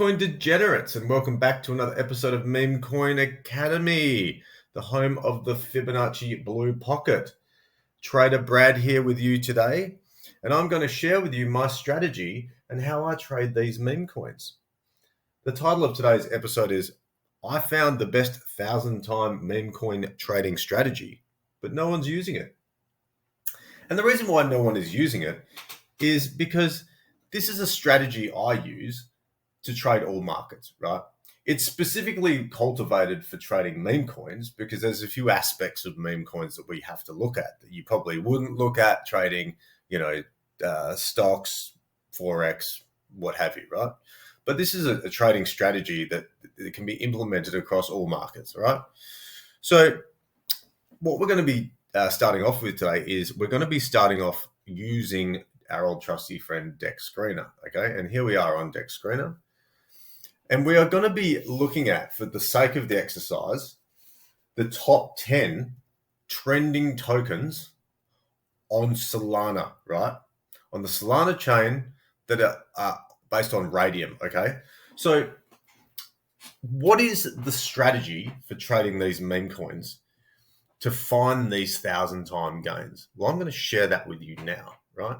Memecoin degenerates, and welcome back to another episode of Memecoin Academy, the home of the Fibonacci Blue Pocket. Trader Brad here with you today, and I'm going to share with you my strategy and how I trade these meme coins. The title of today's episode is I found the best 1,000-time meme coin trading strategy, but no one's using it. And the reason why no one is using it is because this is a strategy I use to trade all markets, right? It's specifically cultivated for trading meme coins because there's a few aspects of meme coins that we have to look at that you probably wouldn't look at trading, stocks, Forex, what have you, right? But this is a trading strategy that can be implemented across all markets, right? So what we're going to be starting off with today is we're going to be starting off using our old trusty friend Dex Screener, okay? And here we are on Dex Screener. And we are going to be looking at, for the sake of the exercise, the top 10 trending tokens on Solana, right? On the Solana chain that are based on Radium, okay? So what is the strategy for trading these meme coins to find these 1,000-time gains? Well, I'm going to share that with you now, right?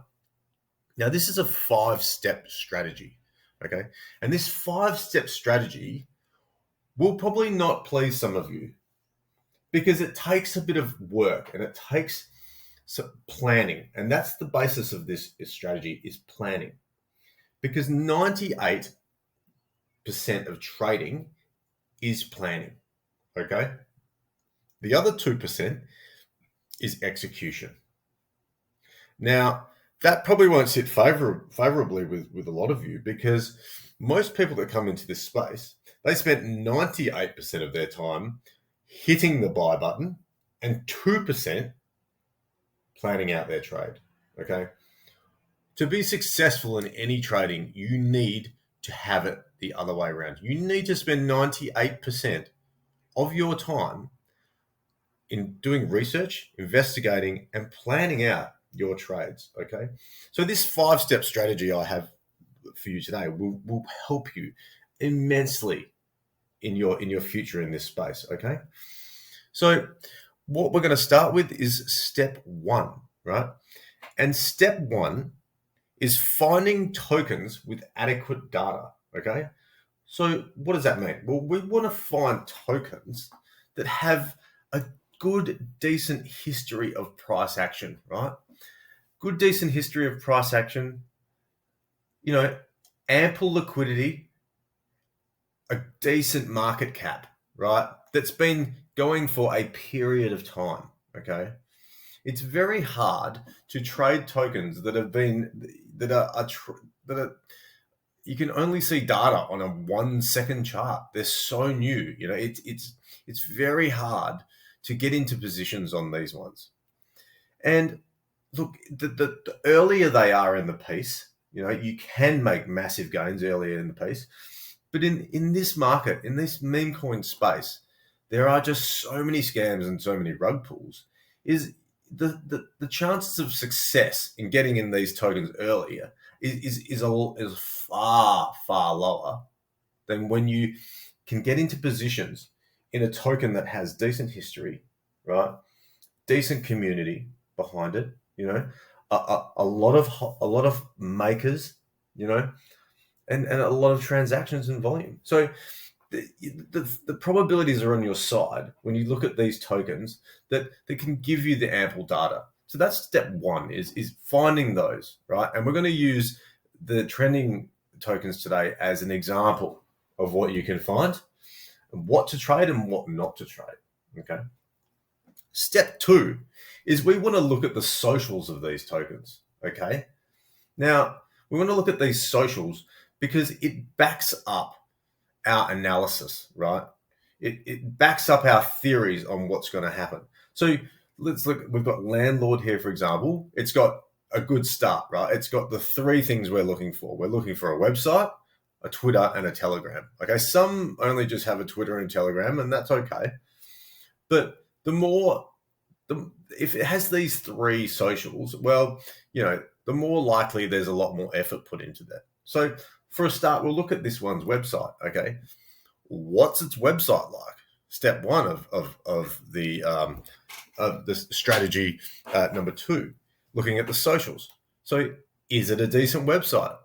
Now, this is a 5-step strategy. Okay, and this 5-step strategy will probably not please some of you because it takes a bit of work and it takes some planning. And that's the basis of this strategy is planning, because 98% of trading is planning. Okay, the other 2% is execution. Now, that probably won't sit favorably with a lot of you because most people that come into this space, they spend 98% of their time hitting the buy button and 2% planning out their trade, okay? To be successful in any trading, you need to have it the other way around. You need to spend 98% of your time in doing research, investigating, and planning out your trades, okay? So this 5-step strategy I have for you today will help you immensely in your future in this space, okay? So what we're going to start with is step 1, right? And step 1 is finding tokens with adequate data, okay? So what does that mean? Well, we want to find tokens that have a good, decent history of price action, right? Good, decent history of price action, ample liquidity, a decent market cap, right? That's been going for a period of time, okay? It's very hard to trade tokens that are you can only see data on a 1-second chart. They're so new, it's very hard to get into positions on these ones. And look, the earlier they are in the piece, you can make massive gains earlier in the piece. But in this market, in this meme coin space, there are just so many scams and so many rug pulls. Is the chances of success in getting in these tokens earlier is far, far lower than when you can get into positions in a token that has decent history, right? Decent community behind it, a lot of makers, and a lot of transactions and volume. So the probabilities are on your side when you look at these tokens that can give you the ample data. So that's step 1 is finding those, right? And we're going to use the trending tokens today as an example of what you can find, what to trade and what not to trade, okay? Step 2 is we want to look at the socials of these tokens, okay? Now, we want to look at these socials because it backs up our analysis, right? It backs up our theories on what's going to happen. So let's look, we've got landlord here, for example. It's got a good start, right? It's got the 3 things we're looking for. We're looking for a website, a Twitter, and a Telegram, okay? Some only just have a Twitter and Telegram, and that's okay. But if it has these 3 socials, well, the more likely there's a lot more effort put into that. So for a start, we'll look at this one's website. Okay, what's its website like? Step one of the strategy number 2, looking at the socials. So, is it a decent website?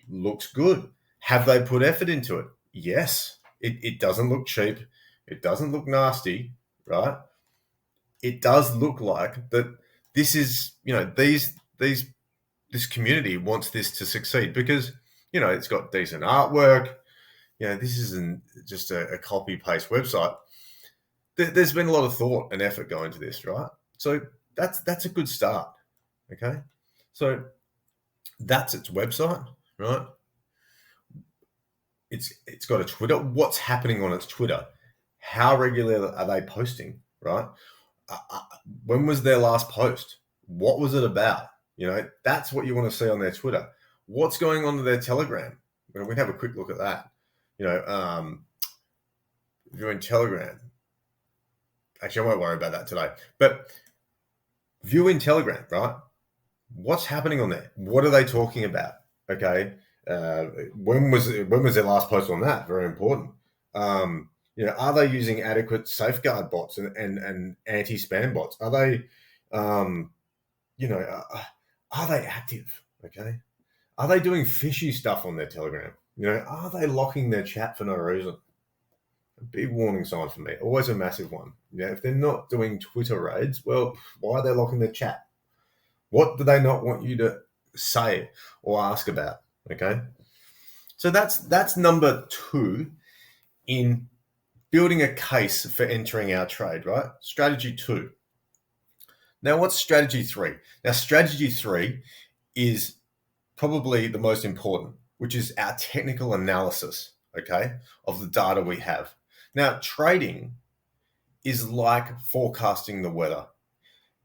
Looks good. Have they put effort into it? Yes. It doesn't look cheap. It doesn't look nasty, right? It does look like that this is, this community wants this to succeed because, it's got decent artwork. This isn't just a copy paste website. There's been a lot of thought and effort going to this, right? So that's a good start. Okay. So that's its website, right? It's got a Twitter. What's happening on its Twitter? How regular are they posting, right? When was their last post? What was it about? That's what you want to see on their Twitter. What's going on to their Telegram? We can have a quick look at that. If you're in Telegram, actually, I won't worry about that today. But viewing Telegram, right? What's happening on there? What are they talking about? Okay. When was their last post on that? Very important. Are they using adequate safeguard bots and anti-spam bots? Are they, are they active? Okay. Are they doing fishy stuff on their Telegram? Are they locking their chat for no reason? A big warning sign for me. Always a massive one. If they're not doing Twitter raids, well, why are they locking their chat? What do they not want you to say or ask about? Okay. So that's number 2 in building a case for entering our trade, right? Strategy 2. Now, what's strategy 3? Now, strategy 3 is probably the most important, which is our technical analysis, okay, of the data we have. Now, trading is like forecasting the weather.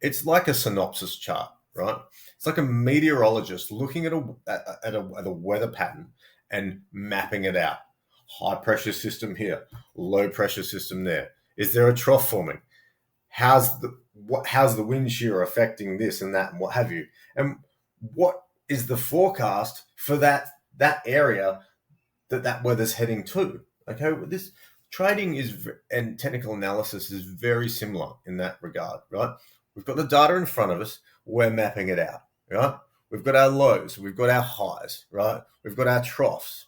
It's like a synopsis chart, right? It's like a meteorologist looking at a weather pattern and mapping it out. High pressure system here, low pressure system there. Is there a trough forming? How's the wind shear affecting this and that and what have you? And what is the forecast for that area that weather's heading to? Okay, this trading and technical analysis is very similar in that regard, right? We've got the data in front of us. We're mapping it out, right? We've got our lows. We've got our highs, right? We've got our troughs.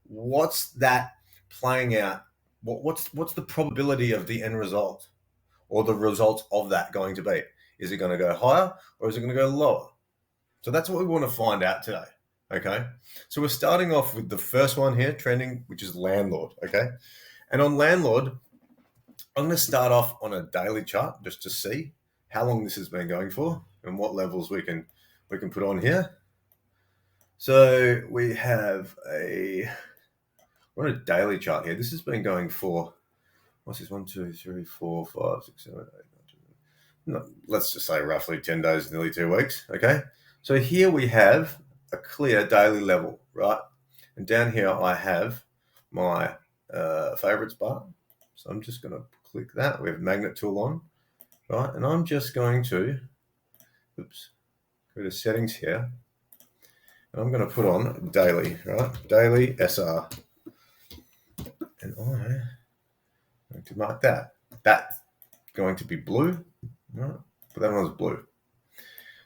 What's that playing out? What's the probability of the end result or the result of that going to be? Is it going to go higher or is it going to go lower? So that's what we want to find out today. Okay. So we're starting off with the first one here, trending, which is landlord. Okay. And on landlord, I'm going to start off on a daily chart just to see how long this has been going for and what levels we can put on here. So we have we're on a daily chart here. This has been going for, what's this? 1, 2, 3, 4, 5, 6, 7, 8, 9, 10. No, let's just say roughly 10 days, nearly 2 weeks. Okay. So here we have a clear daily level, right? And down here I have my favorites bar. So I'm just going to click that. We have magnet tool on, right? And I'm just going to, go to settings here. And I'm going to put on daily, right? Daily SR. And I'm going to mark that. That's going to be blue, right? Put that on as blue.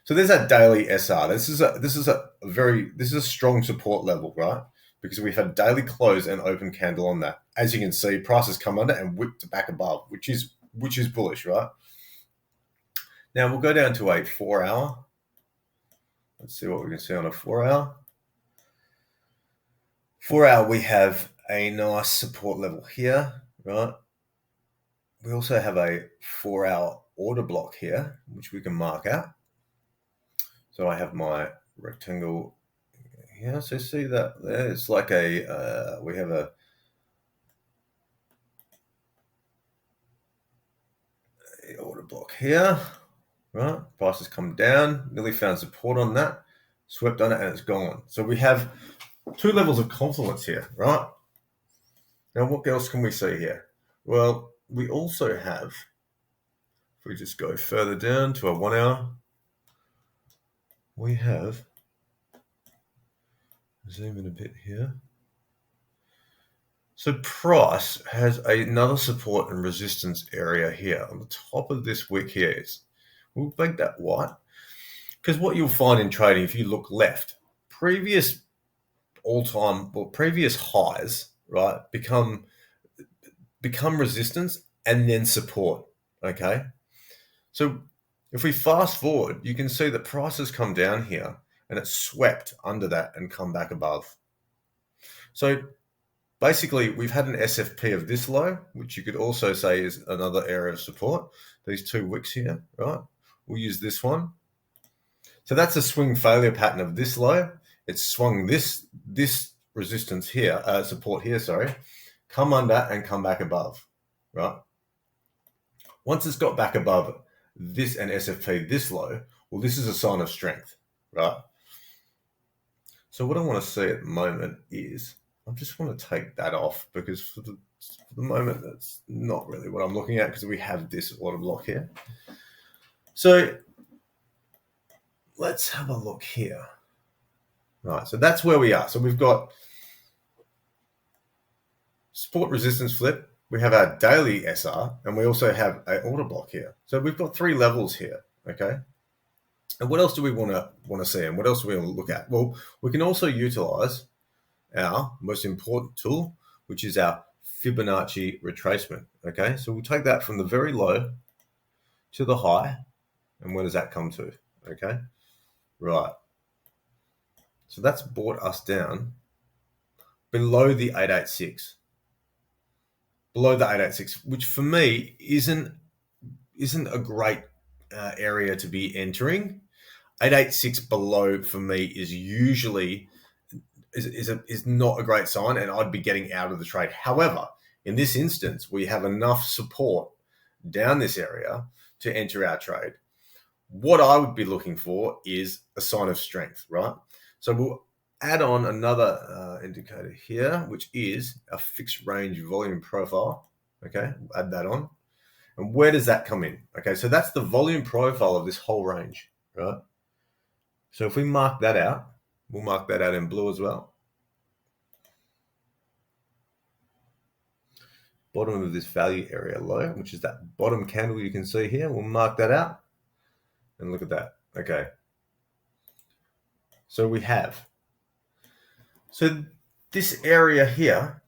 So there's that daily SR. This is a strong support level, right? Because we've had daily close and open candle on that. As you can see, prices come under and whipped back above, which is bullish, right? Now we'll go down to a 4-hour. Let's see what we can see on a 4-hour. 4-hour, we have a nice support level here, right? We also have a 4-hour order block here, which we can mark out. So I have my rectangle here. So see that there? It's like we have a order block here, right? Prices come down, nearly found support on that, swept on it, and it's gone. So we have 2 levels of confluence here, right? Now, what else can we see here? Well, we also have, if we just go further down to a 1-hour, we have Zoom in a bit here. So price has another support and resistance area here on the top of this wick here. We'll make that white, because what you'll find in trading, if you look left, previous previous highs, right, become resistance and then support. Okay, so if we fast forward, you can see that prices come down here and it's swept under that and come back above. So basically, we've had an SFP of this low, which you could also say is another area of support. These two wicks here, right? We'll use this one. So that's a swing failure pattern of this low. It's swung this resistance here, support here, sorry, come under and come back above, right? Once it's got back above this and SFP this low, well, this is a sign of strength, right? So what I want to see at the moment is, I just want to take that off, because for the moment, that's not really what I'm looking at, because we have this order block here. So let's have a look here. Right, so that's where we are. So we've got support resistance flip, we have our daily SR, and we also have an order block here. So we've got 3 levels here, okay? And what else do we want to see, and what else do we want to look at? Well, we can also utilize our most important tool, which is our Fibonacci retracement, okay? So we'll take that from the very low to the high, and where does that come to, okay? Right. So that's brought us down below the 886. Below the 886, which for me isn't a great area to be entering. 886 below for me is usually is not a great sign, and I'd be getting out of the trade. However, in this instance, we have enough support down this area to enter our trade. What I would be looking for is a sign of strength, right? So we'll add on another indicator here, which is a fixed range volume profile. Okay, we'll add that on. And where does that come in? Okay, so that's the volume profile of this whole range, right? So if we mark that out, we'll mark that out in blue as well. Bottom of this value area low, which is that bottom candle you can see here, we'll mark that out. And look at that. Okay. So we have. So this area here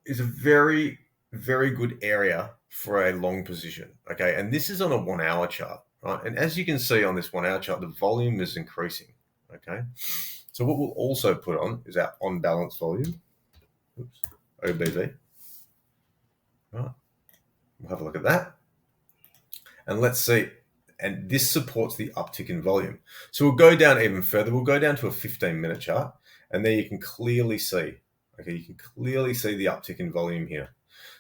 is a very, very good area for a long position. Okay. And this is on a 1 hour chart, right? And as you can see on this 1 hour chart, the volume is increasing. Okay. So what we'll also put on is our on balance volume. Oops. OBV. Right. We'll have a look at that. And let's see. And this supports the uptick in volume. So we'll go down even further. We'll go down to a 15-minute chart, and there you can clearly see, okay, you can clearly see the uptick in volume here.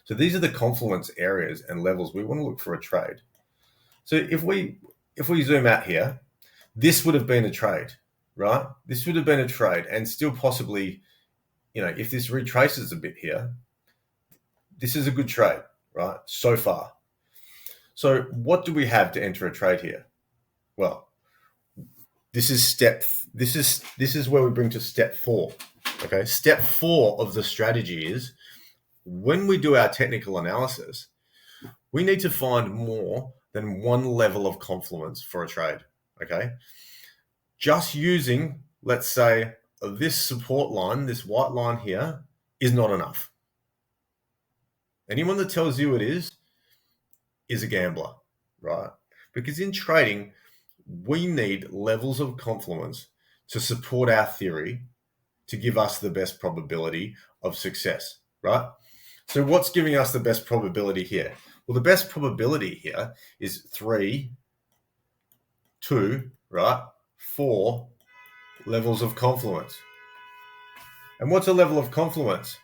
So these are the confluence areas and levels we want to look for a trade. So if we zoom out here, this would have been a trade, right? This would have been a trade, and still possibly, you know, if this retraces a bit here, this is a good trade, right? So far. So what do we have to enter a trade here? Well, this is where we bring to step 4. Okay, step 4 of the strategy is, when we do our technical analysis, we need to find more than one level of confluence for a trade. Okay, just using, let's say, this support line, this white line here, is not enough. Anyone that tells you it is a gambler, right? Because in trading, we need levels of confluence to support our theory, to give us the best probability of success, right? So what's giving us the best probability here? Well, the best probability here is 3, 2, right? 4 levels of confluence. And what's a level of confluence?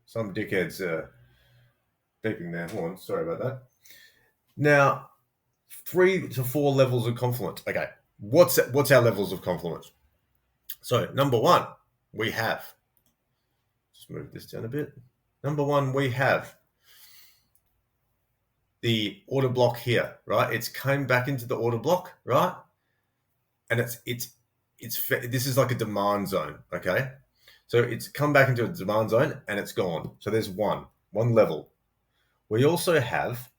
Some dickheads beeping their horns. Sorry about that. Now, 3 to 4 levels of confluence. Okay, what's our levels of confluence? So number 1, we have. Just move this down a bit. Number 1, we have the order block here, right? It's came back into the order block, right? And this is like a demand zone, okay? So it's come back into a demand zone and it's gone. So there's one level. We also have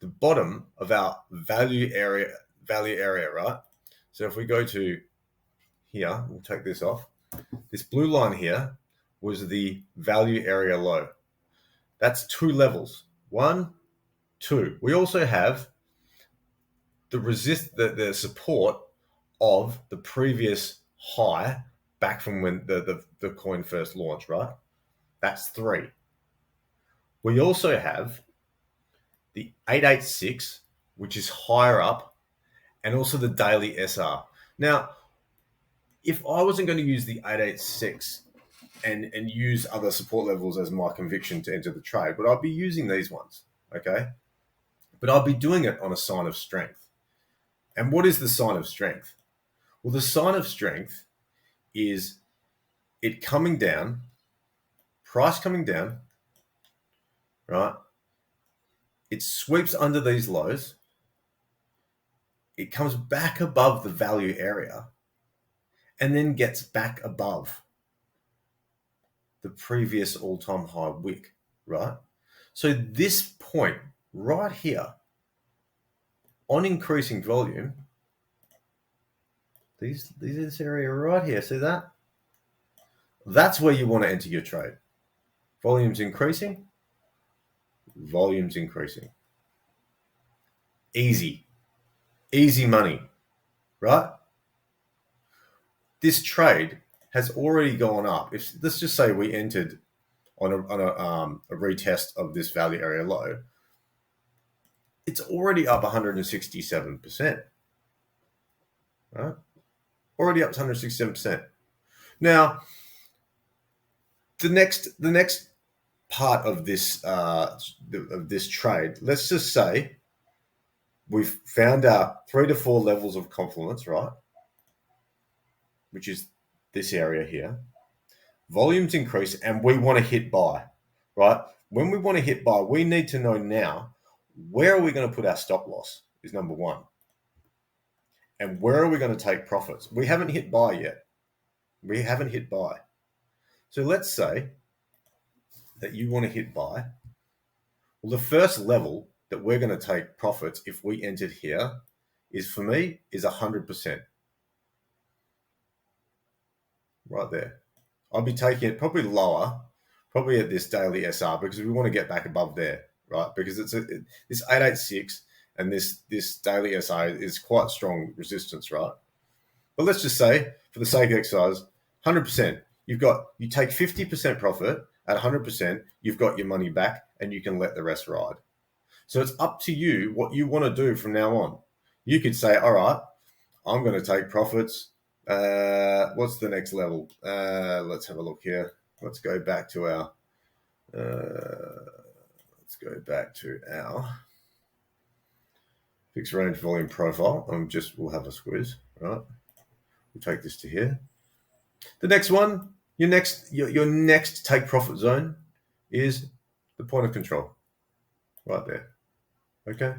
the bottom of our value area, right? So if we go to here, we'll take this off. This blue line here was the value area low. That's 2 levels. 1, 2. We also have the support of the previous high back from when the coin first launched, right? That's 3. We also have the 886, which is higher up, and also the daily SR. Now, if I wasn't going to use the 886 and use other support levels as my conviction to enter the trade, but I'd be using these ones, okay? But I'd be doing it on a sign of strength. And what is the sign of strength? Well, the sign of strength is it coming down, price coming down, right? It sweeps under these lows. It comes back above the value area and then gets back above the previous all-time high wick, right? So this point right here on increasing volume, this area right here, see that? That's where you want to enter your trade. Volume's increasing, volume's increasing. Easy money, right? This trade has already gone up. If let's just say we entered on a retest of this value area low, it's already up 167%, right? Already up to 167%. Now, the next part of this trade, let's just say we've found our 3 to 4 levels of confluence, right? Which is this area here. Volumes increase and we want to hit buy, right? When we want to hit buy, we need to know now, where are we going to put our stop loss is number 1. And where are we going to take profits? We haven't hit buy yet. We haven't hit buy. So let's say that you want to hit buy. Well, the first level that we're going to take profits if we entered here is, for me, is 100%. Right there. I'll be taking it probably lower, probably at this daily SR, because we want to get back above there, right? Because this 886 and this daily SR is quite strong resistance, right? But let's just say, for the sake of exercise, 100%. You take 50% profit at 100%. You've got your money back, and you can let the rest ride. So it's up to you what you want to do from now on. You could say, all right, I'm going to take profits. What's the next level? Let's have a look here. Let's go back to our fixed range volume profile. We'll have a squeeze, right? We'll take this to here. The next one, your next take profit zone is the point of control, right there. Okay.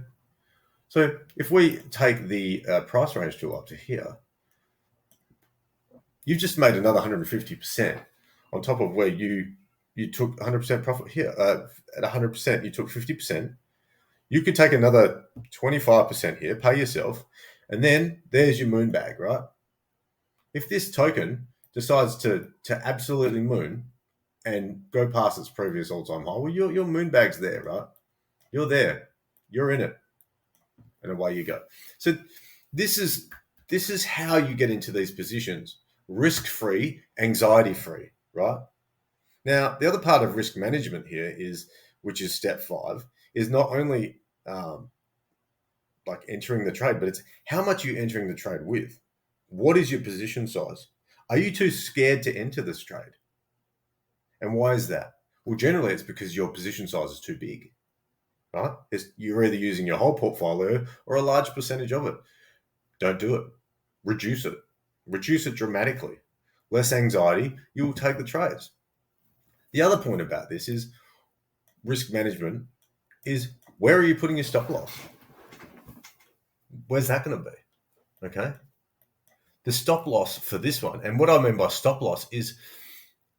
So if we take the price range tool up to here, you've just made another 150% on top of where you took 100% profit here. At 100%, you took 50%. You could take another 25% here, pay yourself, and then there's your moon bag, right? If this token decides to absolutely moon and go past its previous all-time high, well, your moon bag's there, right? You're there. You're in it. And away you go. So this is how you get into these positions. Risk-free, anxiety-free, right? Now, the other part of risk management here which is step 5, is not only like entering the trade, but it's how much you're entering the trade with. What is your position size? Are you too scared to enter this trade? And why is that? Well, generally it's because your position size is too big, right? You're either using your whole portfolio or a large percentage of it. Don't do it. Reduce it. Reduce it dramatically. Less anxiety, you will take the trades. The other point about this is risk management is Where are you putting your stop loss? Where's that going to be? Okay. The stop loss for this one, and what I mean by stop loss is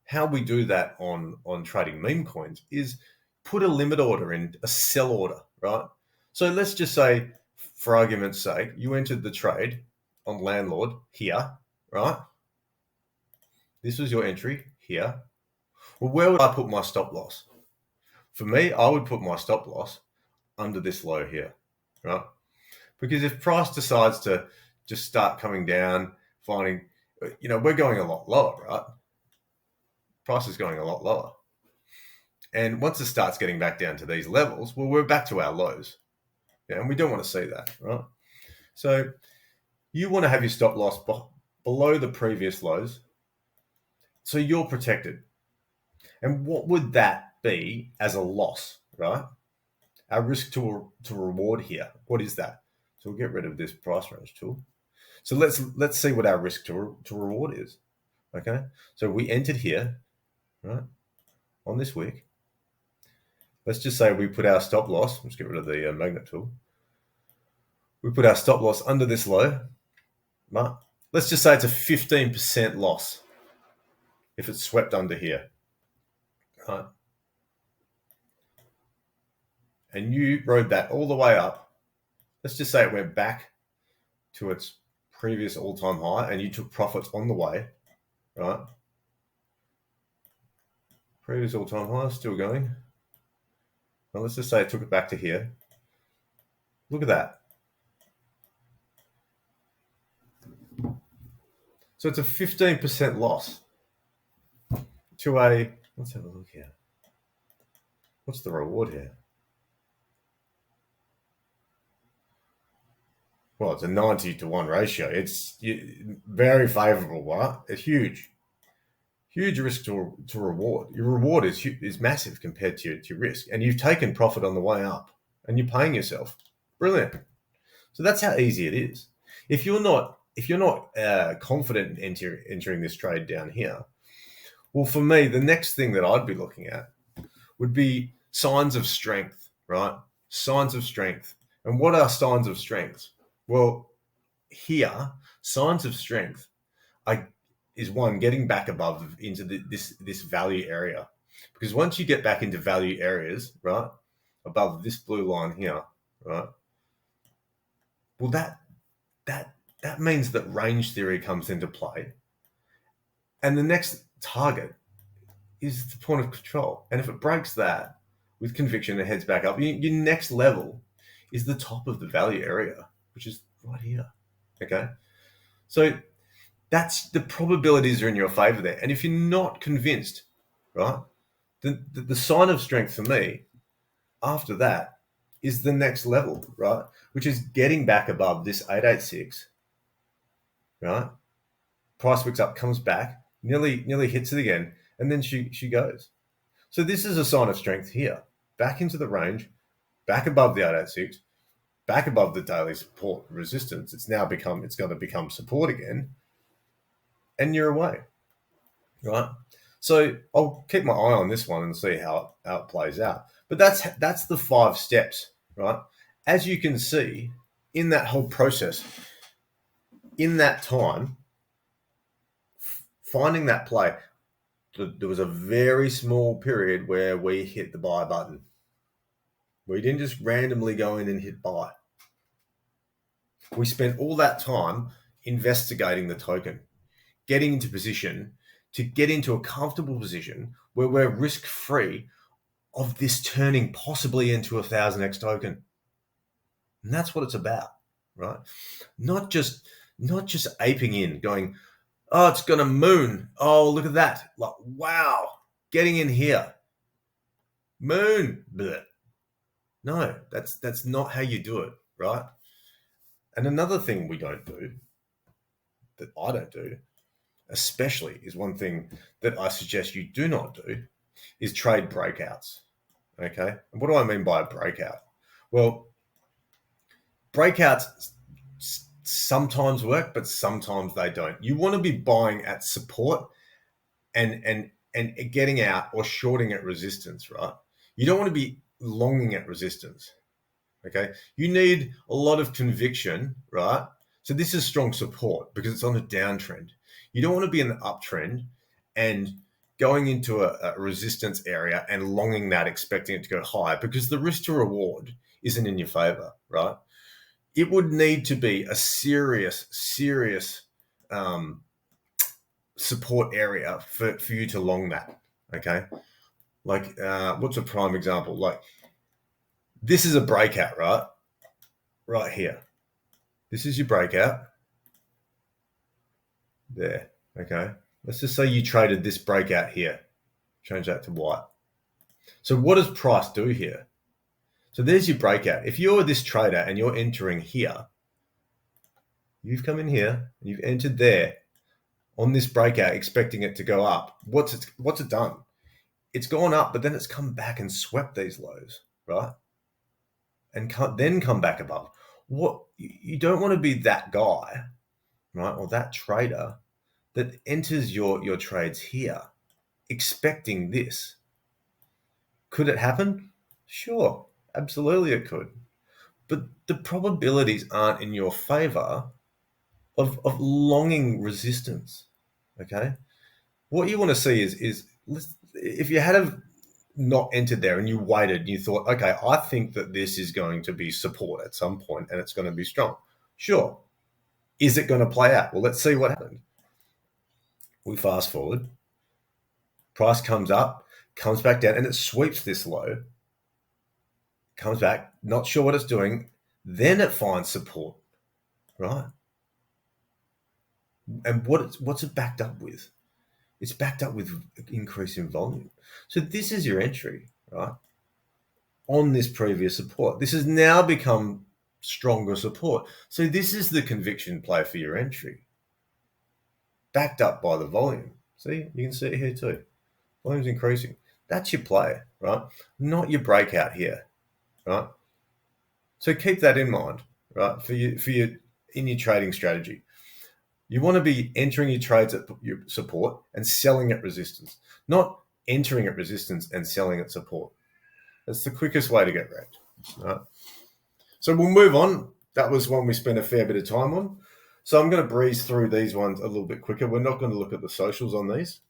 how we do that on trading meme coins is put a limit order in, a sell order, right? So let's just say, for argument's sake, you entered the trade on landlord here, right? This was your entry here. Well, where would I put my stop loss? For me, I would put my stop loss under this low here, right? Because if price decides to just start coming down, finding, we're going a lot lower, right? Price is going a lot lower. And once it starts getting back down to these levels, well, we're back to our lows. Yeah, and we don't want to see that, right? So you want to have your stop loss below the previous lows so you're protected. And what would that be as a loss, right? Our risk to reward here, what is that? So we'll get rid of this price range tool. So let's see what our risk to reward is, okay? So we entered here, right, on this wick. Let's just say we put our stop loss, let's get rid of the magnet tool. We put our stop loss under this low, right? Let's just say it's a 15% loss if it's swept under here, right? And you rode that all the way up. Let's just say it went back to its previous all-time high and you took profits on the way, right? Previous all-time high, still going. Well, let's just say it took it back to here. Look at that. So it's a 15% loss to a, let's have a look here. What's the reward here? Well, it's a 90-to-1 ratio. It's very favorable, right? It's huge risk to reward. Your reward is massive compared to your risk, and you've taken profit on the way up, and you're paying yourself. Brilliant. So that's how easy it is. If you're not confident in entering this trade down here, well, for me, the next thing that I'd be looking at would be signs of strength, right? Signs of strength. And what are signs of strength? Well, here, signs of strength is one, getting back above into this value area. Because once you get back into value areas, right, above this blue line here, right, well, that means that range theory comes into play. And the next target is the point of control. And if it breaks that with conviction and heads back up, your next level is the top of the value area, which is right here, okay? So that's the probabilities are in your favor there. And if you're not convinced, right, the sign of strength for me after that is the next level, right, which is getting back above this 886, right? Price wicks up, comes back, nearly hits it again, and then she goes. So this is a sign of strength here. Back into the range, back above the 886, back above the daily support resistance. It's going to become support again, and you're away, right? So I'll keep my eye on this one and see how it plays out. But that's the 5 steps, right? As you can see, in that whole process, in that time, finding that play, there was a very small period where we hit the buy button. We didn't just randomly go in and hit buy. We spent all that time investigating the token, getting into position to get into a comfortable position where we're risk-free of this turning possibly into a 1000x token. And that's what it's about, right? Not just aping in, going, oh, it's going to moon. Oh, look at that. Like, wow, getting in here. Moon. Bleh. No, that's not how you do it, right? And another thing we don't do, that I don't do, especially, is one thing that I suggest you do not do, is trade breakouts, okay? And what do I mean by a breakout? Well, breakouts sometimes work, but sometimes they don't. You want to be buying at support and getting out or shorting at resistance, right? You don't want to be longing at resistance, Okay. You need a lot of conviction, right? So this is strong support because it's on a downtrend. You don't want to be in the uptrend and going into a resistance area and longing that, expecting it to go higher, because the risk to reward isn't in your favor, right? It would need to be a serious support area for you to long that. Okay. Like, what's a prime example? Like, this is a breakout, right? Right here. This is your breakout. There. Okay. Let's just say you traded this breakout here. Change that to white. So what does price do here? So there's your breakout. If you're this trader and you're entering here, you've come in here and you've entered there on this breakout expecting it to go up. What's it done? It's gone up, but then it's come back and swept these lows, right? And then come back above. What you don't want to be that guy, right, or that trader that enters your trades here expecting this. Could it happen? Sure, absolutely it could. But the probabilities aren't in your favor of longing resistance. Okay. What you want to see is if you had not entered there and you waited and you thought, okay, I think that this is going to be support at some point and it's going to be strong. Sure. Is it going to play out? Well, let's see what happened. We fast forward. Price comes up, comes back down, and it sweeps this low. Comes back, not sure what it's doing. Then it finds support, right? And what's it backed up with? It's backed up with increase in volume. So this is your entry, right? On this previous support. This has now become stronger support. So this is the conviction play for your entry. Backed up by the volume. See, you can see it here too. Volume's increasing. That's your play, right? Not your breakout here, right? So keep that in mind, right? For your in your trading strategy. You want to be entering your trades at your support and selling at resistance, not entering at resistance and selling at support. That's the quickest way to get wrecked. Right? So we'll move on. That was one we spent a fair bit of time on. So I'm going to breeze through these ones a little bit quicker. We're not going to look at the socials on these.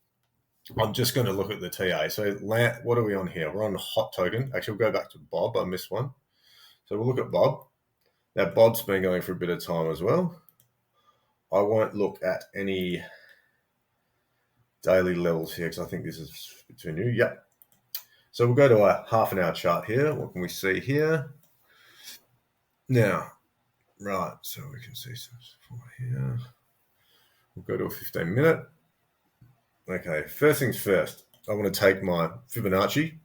I'm just going to look at the TA. So what are we on here? We're on hot token. Actually, we'll go back to Bob. I missed one. So we'll look at Bob. Now, Bob's been going for a bit of time as well. I won't look at any daily levels here because I think this is too new. Yep. So we'll go to a half an hour chart here. What can we see here? Now, right, so we can see some support here. We'll go to a 15-minute. Okay, first things first, I want to take my Fibonacci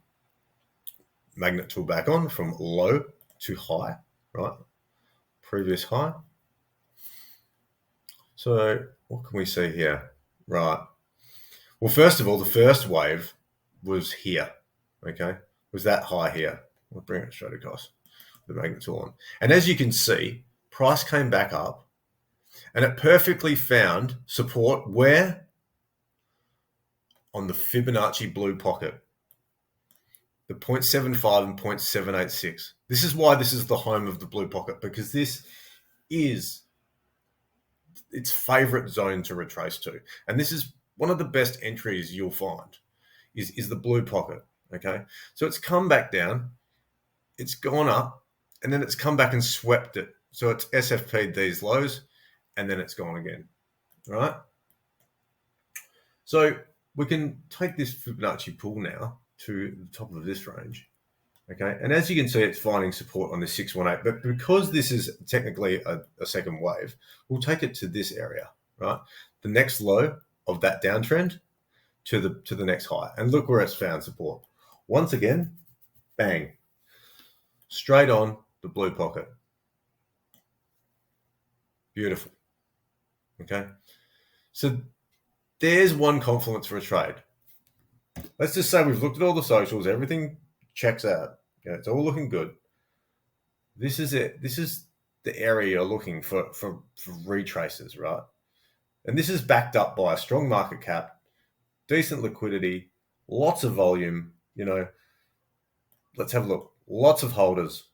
magnet tool back on from low to high, right? Previous high. So what can we see here? Right. Well, first of all, the first wave was here, okay? Was that high here. We'll bring it straight across the magnet tool on. And as you can see, price came back up and it perfectly found support where? On the Fibonacci blue pocket, the 0.75 and 0.786. This is why this is the home of the blue pocket, because this is its favorite zone to retrace to. And this is one of the best entries you'll find is the blue pocket, okay? So it's come back down, it's gone up, and then it's come back and swept it. So it's SFP'd these lows, and then it's gone again, right? So we can take this Fibonacci pool now to the top of this range, okay? And as you can see, it's finding support on the 618, but because this is technically a second wave, we'll take it to this area, right? The next low of that downtrend to the next high. And look where it's found support. Once again, bang, straight on the blue pocket. Beautiful, okay? So there's one confluence for a trade. Let's just say we've looked at all the socials, everything checks out. Okay, it's all looking good. This is it. This is the area you're looking for retraces, right? And this is backed up by a strong market cap, decent liquidity, lots of volume, you know. Let's have a look. Lots of holders.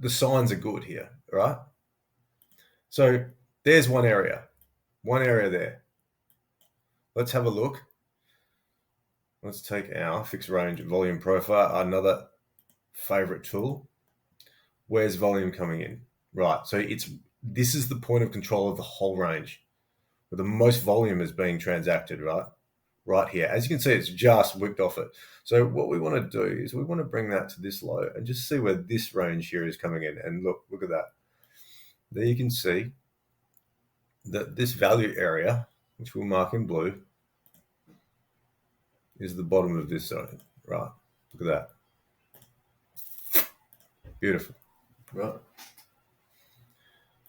the signs are good here, right? So there's one area there. Let's have a look. Let's take our fixed range volume profile, another favorite tool. Where's volume coming in? Right, so this is the point of control of the whole range, where the most volume is being transacted, right? Right here. As you can see, it's just wicked off it. So what we want to do is we want to bring that to this low and just see where this range here is coming in. And look at that. There you can see that this value area, which we'll mark in blue, is the bottom of this zone, right? Look at that. Beautiful, right?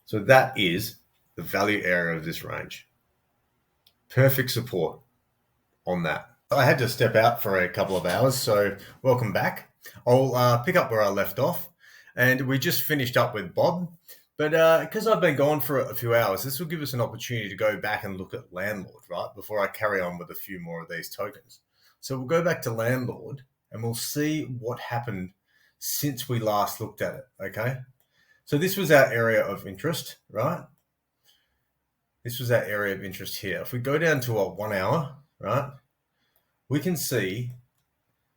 So that is the value area of this range. Perfect support on that. I had to step out for a couple of hours, so welcome back. I'll pick up where I left off, and we just finished up with Bob. But because I've been gone for a few hours, this will give us an opportunity to go back and look at landlord, right? Before I carry on with a few more of these tokens. So we'll go back to landlord, and we'll see what happened since we last looked at it, okay? So this was our area of interest, right? This was our area of interest here. If we go down to a 1 hour, right, we can see,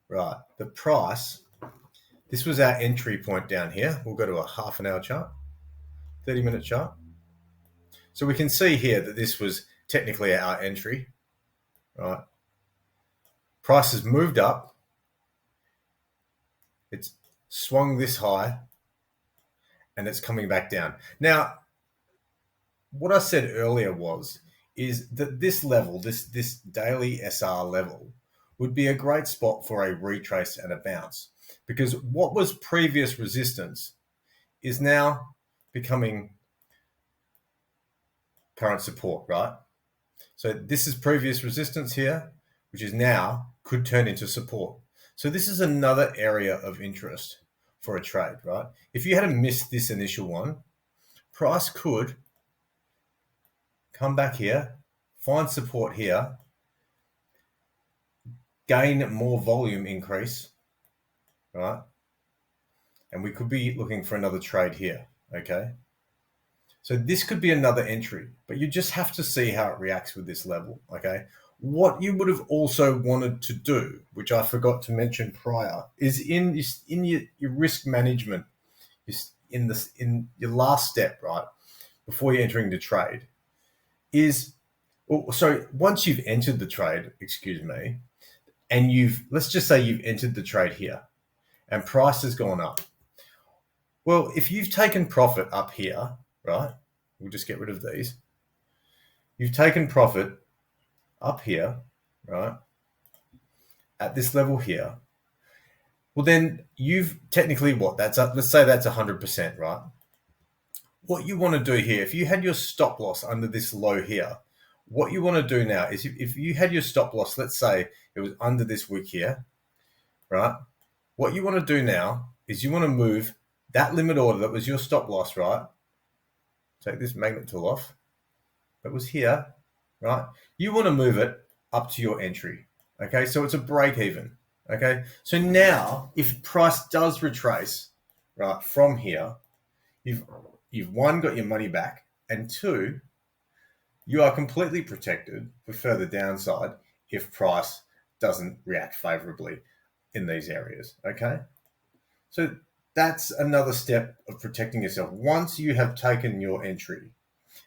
right, the price, this was our entry point down here. We'll go to a half an hour chart, 30-minute chart. So we can see here that this was technically our entry, right? Price has moved up. It's swung this high, and it's coming back down. Now, what I said earlier is that this level, this daily SR level, would be a great spot for a retrace and a bounce, because what was previous resistance is now becoming current support, right? So this is previous resistance here, which is now could turn into support. So this is another area of interest for a trade, right? If you had missed this initial one, price could come back here, find support here, gain more volume increase, right? And we could be looking for another trade here, okay? So this could be another entry, but you just have to see how it reacts with this level, okay? What you would have also wanted to do, which I forgot to mention prior, is in your risk management, in your last step, right, before you're entering the trade, so once you've entered the trade, and let's just say you've entered the trade here, and price has gone up. Well, if you've taken profit up here, right, we'll just get rid of these. You've taken profit up here, right, at this level here. Well, then you've technically let's say that's 100%, right? What you want to do here, if you had your stop loss under this low here, what you want to do now is if you had your stop loss, let's say it was under this wick here, right? What you want to do now is you want to move that limit order that was your stop loss, right? Take this magnet tool off. That was here, right? You want to move it up to your entry, okay? So it's a break even, okay? So now if price does retrace, right, from here, you've one, got your money back, and two, you are completely protected for further downside if price doesn't react favorably in these areas, okay? So that's another step of protecting yourself. Once you have taken your entry,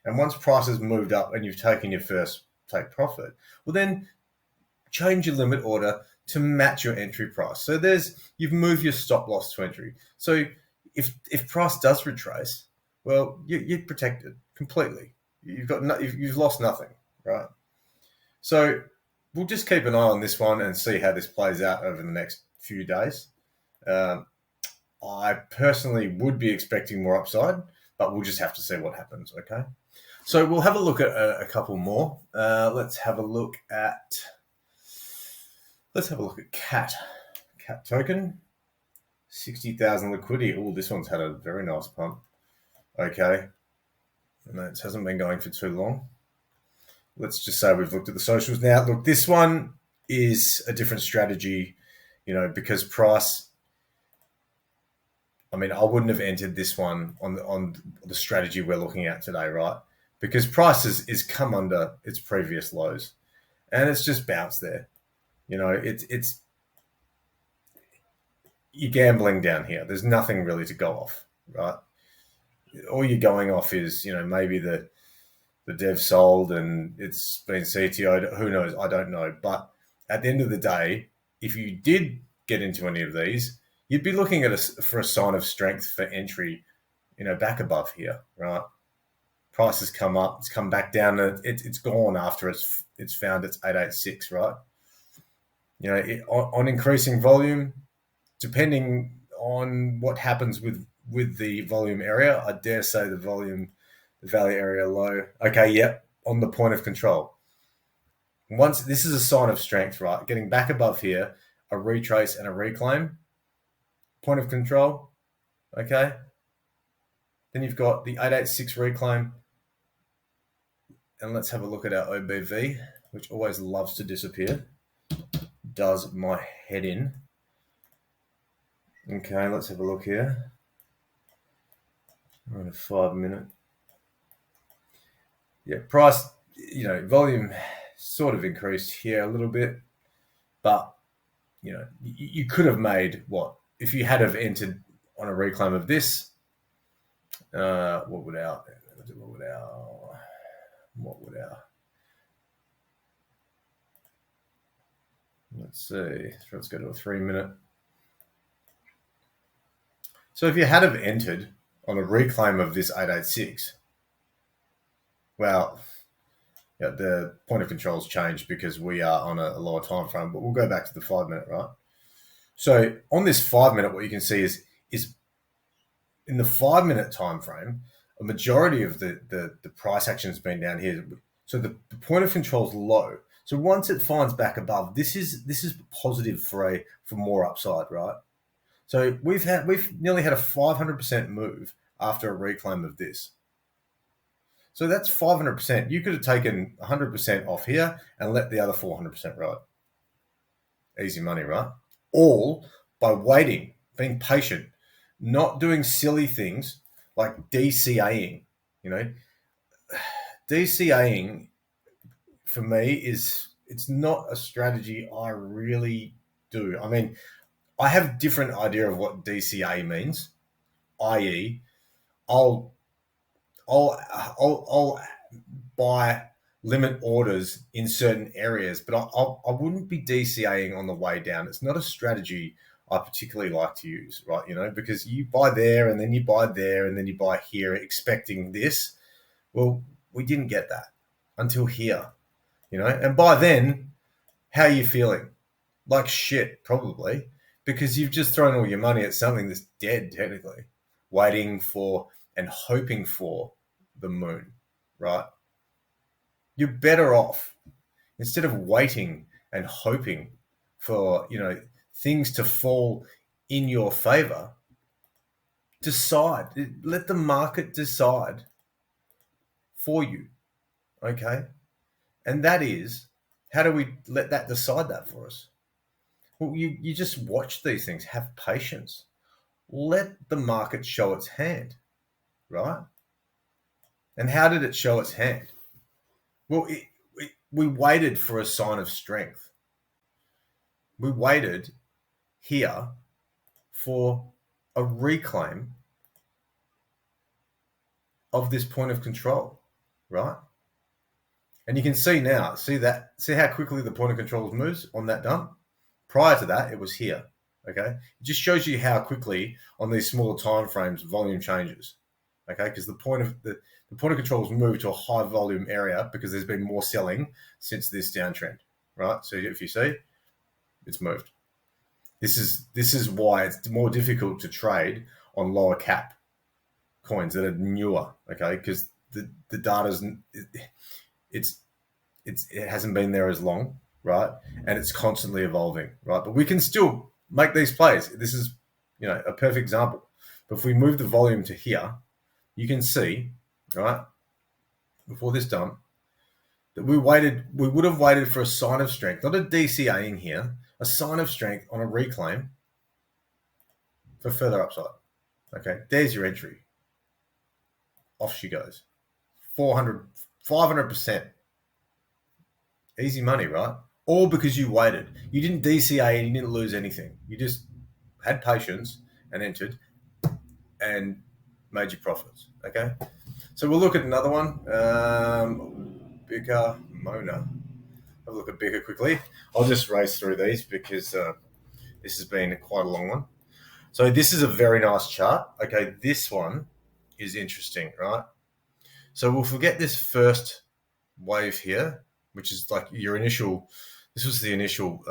and once price has moved up and you've taken your first take profit, well then change your limit order to match your entry price. So you've moved your stop loss to entry. So if price does retrace, well, you're protected completely. You've lost nothing, right? So we'll just keep an eye on this one and see how this plays out over the next few days. I personally would be expecting more upside, but we'll just have to see what happens, okay? So we'll have a look at a couple more. Let's have a look at CAT token. 60,000 liquidity. Oh, this one's had a very nice pump. Okay. And it hasn't been going for too long. Let's just say we've looked at the socials now. Look, this one is a different strategy, because price I mean, I wouldn't have entered this one on the strategy we're looking at today, right? Because price is come under its previous lows, and it's just bounced there. You know, it's you're gambling down here. There's nothing really to go off, right? All you're going off is, you know, maybe the dev sold and it's been CTO'd. Who knows? I don't know. But at the end of the day, if you did get into any of these, you'd be looking at for a sign of strength for entry, you know, back above here, right? Price has come up, it's come back down, and it's gone after it's found its 886, right? You know, on increasing volume, depending on what happens with the volume area, I dare say the value area low. Okay, yep, on the point of control. Once this is a sign of strength, right? Getting back above here, a retrace and a reclaim, point of control. Okay, then you've got the 886 reclaim, and let's have a look at our OBV, which always loves to disappear. Does my head in. Okay, let's have a look here. We're on a 5 minute. Yeah, price, you know, volume sort of increased here a little bit, but you know, you could have made what if you had have entered on a reclaim of this. What would our let's see. Let's go to a 3 minute. So if you had have entered on a reclaim of this 886, well, yeah, the point of control's changed because we are on a lower time frame, but we'll go back to the 5 minute, right? So on this 5 minute, what you can see is in the 5 minute time frame, a majority of the price action has been down here. So the point of control is low. So once it finds back above, this is positive for more upside, right? So we've nearly had a 500% move after a reclaim of this. So that's 500%. You could have taken 100% off here and let the other 400% ride. Easy money, right? All by waiting, being patient, not doing silly things like DCAing. You know, DCAing for me it's not a strategy I really do. I mean, I have a different idea of what DCA means, i.e., I'll buy limit orders in certain areas, but I wouldn't be DCAing on the way down. It's not a strategy I particularly like to use, right? You know, because you buy there and then you buy there and then you buy here expecting this. Well, we didn't get that until here, you know, and by then, how are you feeling? Like shit, probably, because you've just thrown all your money at something that's dead, technically, waiting for and hoping for the moon, right? You're better off, instead of waiting and hoping for, you know, things to fall in your favor, decide. Let the market decide for you, okay? And that is, how do we let that decide that for us? Well, you just watch these things. Have patience. Let the market show its hand, right? And how did it show its hand? Well, we waited for a sign of strength. We waited here for a reclaim of this point of control, right? And you can see now, see how quickly the point of control moves on that dump? Prior to that, it was here, okay? It just shows you how quickly on these smaller time frames volume changes, okay? Because the point of control has moved to a high volume area because there's been more selling since this downtrend, right? So if you see, it's moved. This is why it's more difficult to trade on lower cap coins that are newer, okay? Because the data's it hasn't been there as long, right? And it's constantly evolving, right? But we can still make these plays. This is, you know, a perfect example. But if we move the volume to here, you can see, right, before this dump, that we would have waited for a sign of strength, not a DCAing here, a sign of strength on a reclaim for further upside. Okay, there's your entry. Off she goes. 400, 500%. Easy money, right? All because you waited. You didn't DCA and you didn't lose anything. You just had patience and entered and made your profits. Okay, so we'll look at another one. Bika Mona. Have a look at Bika quickly. I'll just race through these because this has been quite a long one. So this is a very nice chart. Okay, this one is interesting, right? So we'll forget this first wave here, which is like your initial. This was the initial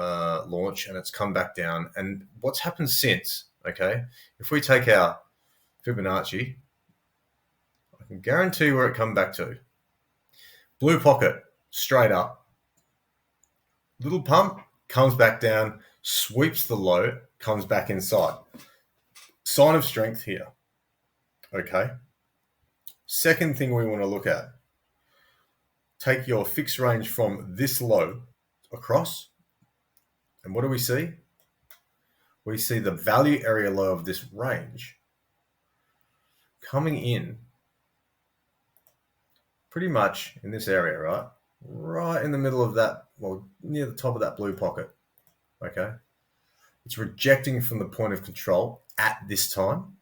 launch, and it's come back down. And what's happened since? Okay, if we take our Fibonacci, I can guarantee where it come back to. Blue pocket, straight up. Little pump, comes back down, sweeps the low, comes back inside. Sign of strength here. Okay. Second thing we want to look at. Take your fixed range from this low across. And what do we see? We see the value area low of this range coming in pretty much in this area, right? Right in the middle of that, well, near the top of that blue pocket. Okay. It's rejecting from the point of control at this time,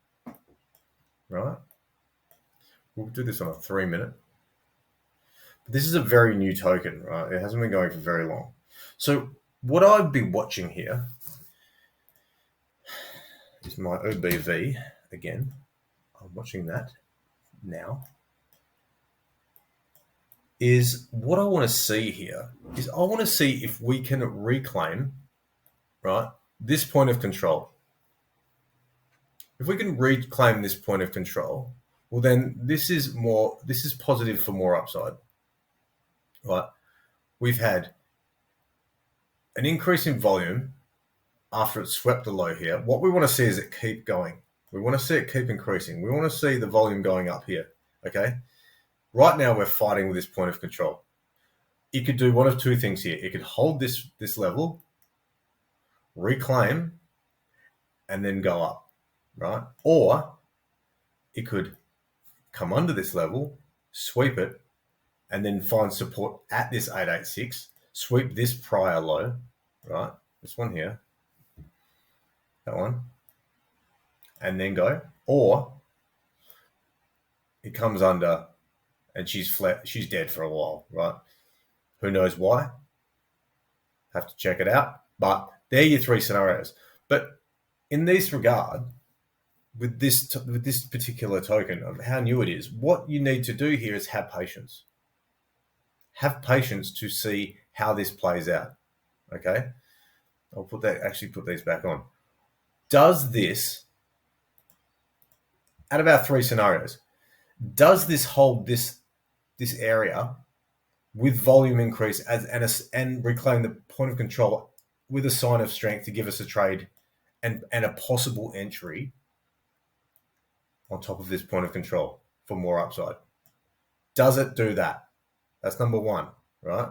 right? We'll do this on a 3-minute. But this is a very new token, right? It hasn't been going for very long. So what I'd be watching here is my OBV again. I'm watching that now. Is what I want to see here is I want to see if we can reclaim, right, this point of control. If we can reclaim this point of control, well then this is positive for more upside. Right? We've had an increase in volume after it swept the low here. What we want to see is it keep going. We want to see it keep increasing. We want to see the volume going up here. Okay. Right now we're fighting with this point of control. It could do one of two things here. It could hold this level, reclaim, and then go up, right? Or it could come under this level, sweep it, and then find support at this 886, sweep this prior low, right? This one here, that one, and then go. Or it comes under and she's flat, she's dead for a while, right? Who knows why? Have to check it out. But they're your three scenarios. But in this regard, with this particular token of how new it is, what you need to do here is have patience. Have patience to see how this plays out. Okay? I'll put these back on. Does this, out of our three scenarios, does this hold this area with volume increase and reclaim the point of control with a sign of strength to give us a trade and a possible entry on top of this point of control for more upside? Does it do that? That's number one, right?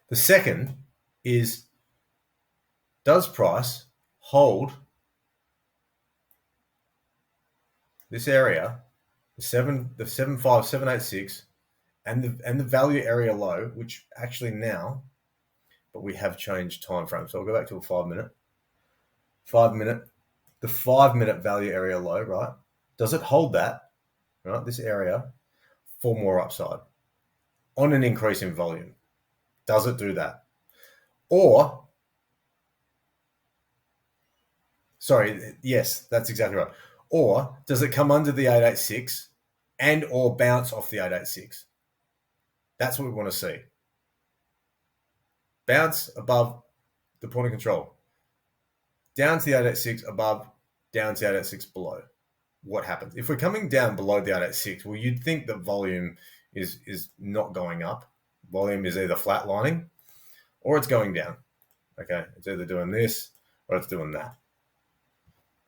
The second is, does price hold this area, the 75786, and the value area low, which actually now, but we have changed time frame. So I'll go back to a 5-minute. 5-minute, the 5-minute value area low, right? Does it hold that, right? This area for more upside on an increase in volume? Does it do that? Or, sorry, yes, that's exactly right. Or does it come under the 886 and or bounce off the 886? That's what we want to see. Bounce above the point of control. Down to the 886 above, down to the 886 below. What happens? If we're coming down below the 886, well, you'd think that volume is not going up. Volume is either flatlining or it's going down. Okay, it's either doing this or it's doing that.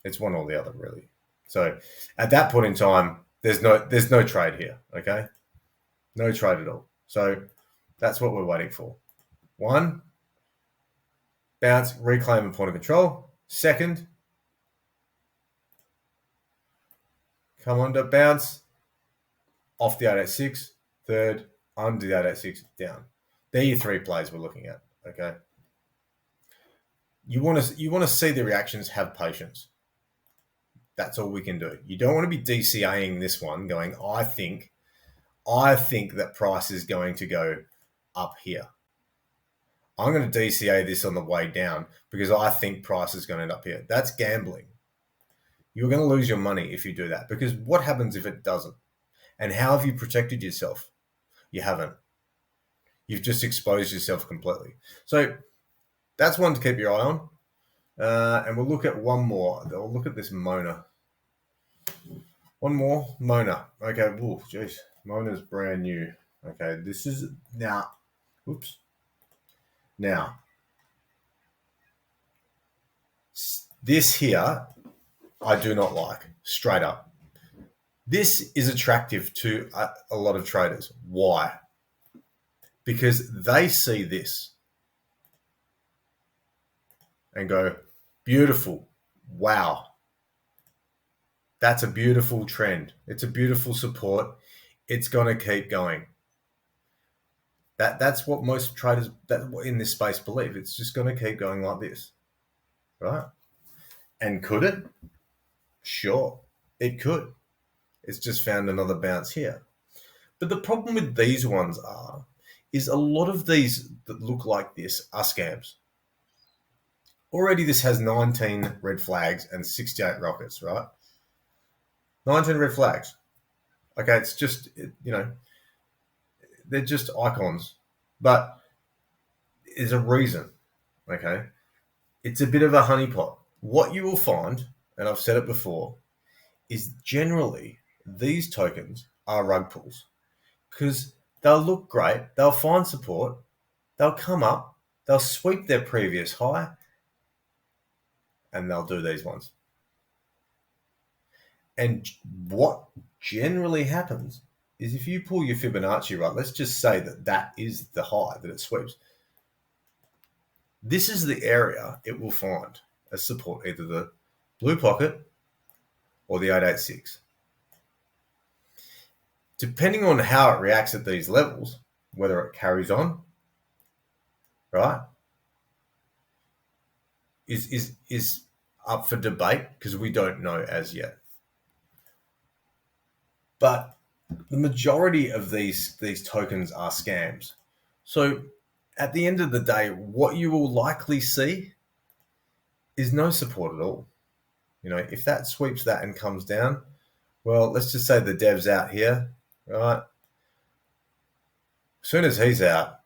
It's one or the other, really. So at that point in time, there's no trade here. Okay, no trade at all. So that's what we're waiting for. One, bounce, reclaim a point of control. Second, come on to bounce, off the 886, third, under the 886, down. They're your 3 plays we're looking at, okay? You want to see the reactions, have patience. That's all we can do. You don't want to be DCAing this one, going, I think that price is going to go up here. I'm going to DCA this on the way down because I think price is going to end up here. That's gambling. You're going to lose your money if you do that, because what happens if it doesn't? And how have you protected yourself? You haven't. You've just exposed yourself completely. So that's one to keep your eye on. And we'll look at one more. We'll look at this Mona. One more, Mona. Okay, whoa, geez. Mona's brand new. Okay, this is now. Oops. Now, this here, I do not like, straight up. This is attractive to a lot of traders. Why? Because they see this and go, beautiful, wow. That's a beautiful trend. It's a beautiful support. It's going to keep going. That's what most traders in this space believe. It's just going to keep going like this, right? And could it? Sure, it could. It's just found another bounce here. But the problem with these ones is a lot of these that look like this are scams. Already this has 19 red flags and 68 rockets, right? 19 red flags. Okay, it's just, they're just icons. But there's a reason, okay? It's a bit of a honeypot. What you will find, and I've said it before, is generally these tokens are rug pulls because they'll look great, they'll find support, they'll come up, they'll sweep their previous high, and they'll do these ones. And what generally happens is if you pull your Fibonacci, right, let's just say that is the high that it sweeps. This is the area it will find as support, either the blue pocket or the 886. Depending on how it reacts at these levels, whether it carries on, right, is up for debate because we don't know as yet. But the majority of these tokens are scams. So at the end of the day, what you will likely see is no support at all. If that sweeps that and comes down, well, let's just say the dev's out here, right? As soon as he's out,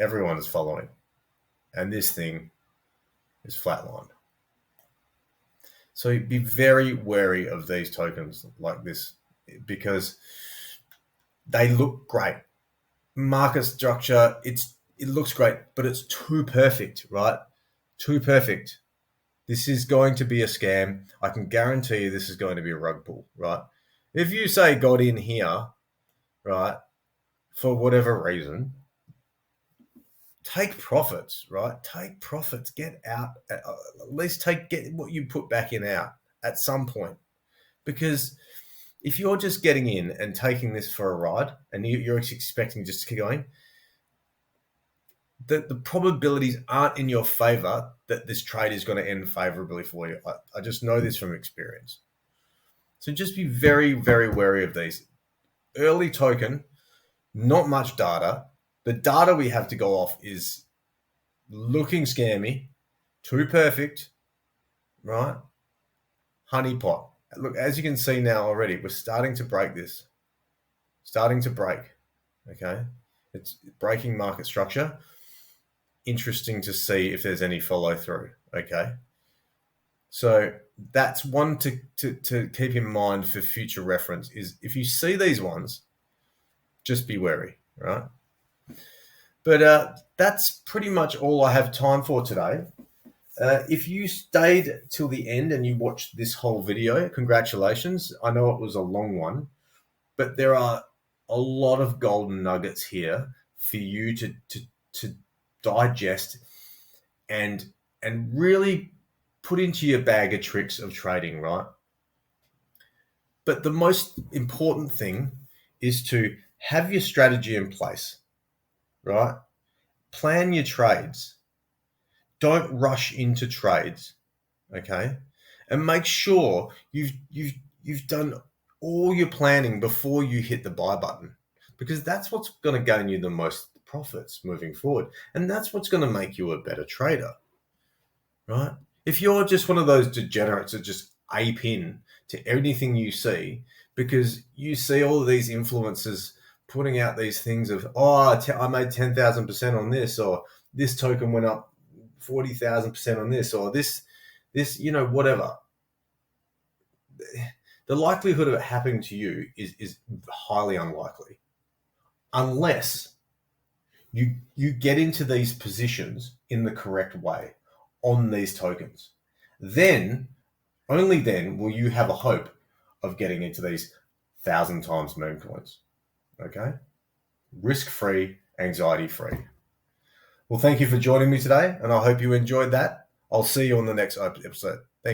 everyone is following. And this thing is flatlined. So be very wary of these tokens like this because they look great. Market structure, it looks great, but it's too perfect, right? Too perfect. This is going to be a scam. I can guarantee you this is going to be a rug pull, right? If you say got in here, right, for whatever reason, take profits, right? Take profits. Get out. At least get what you put back in out at some point. Because if you're just getting in and taking this for a ride and you're expecting just to keep going, the probabilities aren't in your favor that this trade is going to end favorably for you. I just know this from experience. So just be very, very wary of these. Early token, not much data. The data we have to go off is looking scammy, too perfect, right? Honeypot. Look, as you can see now already, we're starting to break this. Starting to break, okay? It's breaking market structure. Interesting to see if there's any follow through, okay? So that's one to keep in mind for future reference is if you see these ones, just be wary, right? But that's pretty much all I have time for today. If you stayed till the end and you watched this whole video, congratulations. I know it was a long one, but there are a lot of golden nuggets here for you to digest and really put into your bag of tricks of trading, right? But the most important thing is to have your strategy in place, right? Plan your trades. Don't rush into trades, okay? And make sure you've done all your planning before you hit the buy button, because that's what's going to gain you the most profits moving forward, and that's what's going to make you a better trader, right? If you're just one of those degenerates that just ape in to anything you see, because you see all of these influencers putting out these things of, I made 10,000% on this, or this token went up 40,000% on this, or this, whatever. The likelihood of it happening to you is highly unlikely, unless you get into these positions in the correct way on these tokens. Then, only then will you have a hope of getting into these 1,000 times memecoins. Okay? Risk-free, anxiety-free. Well, thank you for joining me today, and I hope you enjoyed that. I'll see you on the next episode. Thank you.